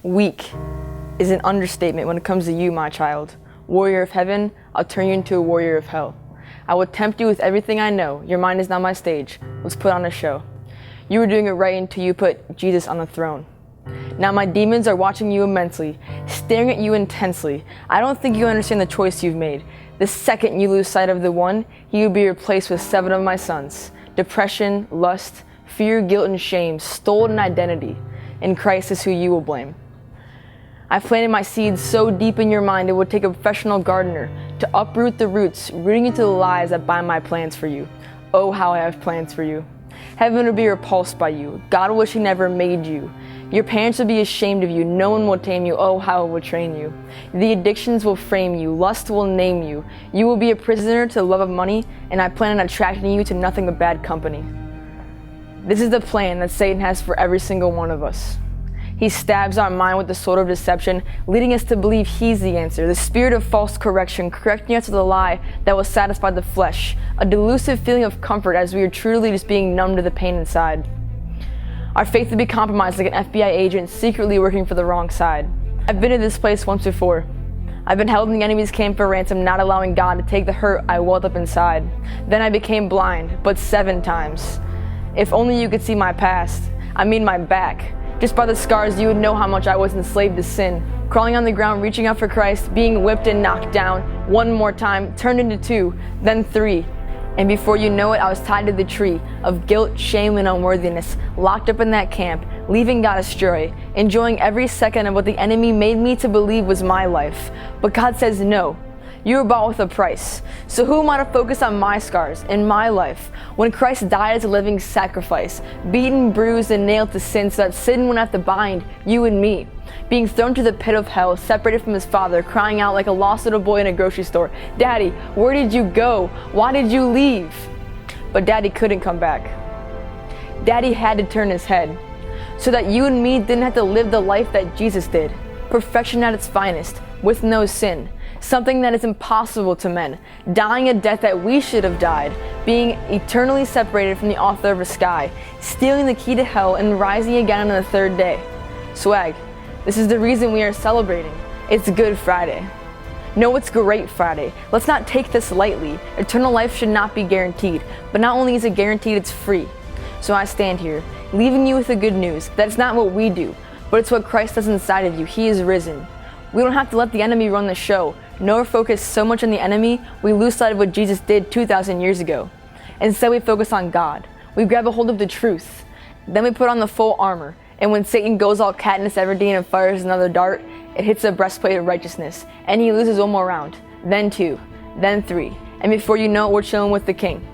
Weak is an understatement when it comes to you, my child. Warrior of heaven, I'll turn you into a warrior of hell. I will tempt you with everything I know. Your mind is not my stage. Let's put on a show. You were doing it right until you put Jesus on the throne. Now my demons are watching you immensely, staring at you intensely. I don't think you understand the choice you've made. The second you lose sight of the one, he will be replaced with 7 of my sons. Depression, lust, fear, guilt, and shame, stolen identity. In Christ is who you will blame. I planted my seeds so deep in your mind it would take a professional gardener to uproot the roots, rooting into the lies that bind my plans for you. Oh, how I have plans for you. Heaven will be repulsed by you. God will wish he never made you. Your parents will be ashamed of you. No one will tame you. Oh, how it will train you. The addictions will frame you. Lust will name you. You will be a prisoner to the love of money, and I plan on attracting you to nothing but bad company. This is the plan that Satan has for every single one of us. He stabs our mind with the sword of deception, leading us to believe he's the answer. The spirit of false correction, correcting us with a lie that will satisfy the flesh. A delusive feeling of comfort as we are truly just being numb to the pain inside. Our faith will be compromised like an FBI agent secretly working for the wrong side. I've been to this place once before. I've been held in the enemy's camp for ransom, not allowing God to take the hurt I welled up inside. Then I became blind, but 7 times. If only you could see my past, I mean my back. Just by the scars, you would know how much I was enslaved to sin. Crawling on the ground, reaching out for Christ, being whipped and knocked down. 1 more time, turned into 2, then 3. And before you know it, I was tied to the tree of guilt, shame, and unworthiness, locked up in that camp, leaving God astray, enjoying every second of what the enemy made me to believe was my life. But God says no. You were bought with a price. So who am I to focus on my scars in my life when Christ died as a living sacrifice, beaten, bruised, and nailed to sin so that sin wouldn't have to bind you and me, being thrown to the pit of hell, separated from his father, crying out like a lost little boy in a grocery store, "Daddy, where did you go? Why did you leave?" But Daddy couldn't come back. Daddy had to turn his head so that you and me didn't have to live the life that Jesus did. Perfection at its finest, with no sin. Something that is impossible to men, dying a death that we should have died, being eternally separated from the author of the sky, stealing the key to hell and rising again on the 3rd day. Swag, this is the reason we are celebrating. It's Good Friday. No, it's Great Friday. Let's not take this lightly. Eternal life should not be guaranteed, but not only is it guaranteed, it's free. So I stand here, leaving you with the good news that it's not what we do, but it's what Christ does inside of you. He is risen. We don't have to let the enemy run the show, nor focus so much on the enemy we lose sight of what Jesus did 2,000 years ago. Instead, we focus on God. We grab a hold of the truth. Then we put on the full armor. And when Satan goes all Katniss Everdeen and fires another dart, it hits the breastplate of righteousness, and he loses 1 more round, then 2, then 3. And before you know it, we're chilling with the king.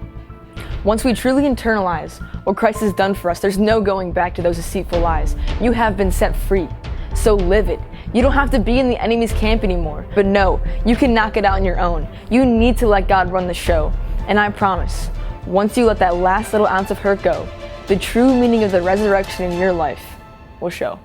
Once we truly internalize what Christ has done for us, there's no going back to those deceitful lies. You have been set free. So live it. You don't have to be in the enemy's camp anymore. But no, you can knock it out on your own. You need to let God run the show. And I promise, once you let that last little ounce of hurt go, the true meaning of the resurrection in your life will show.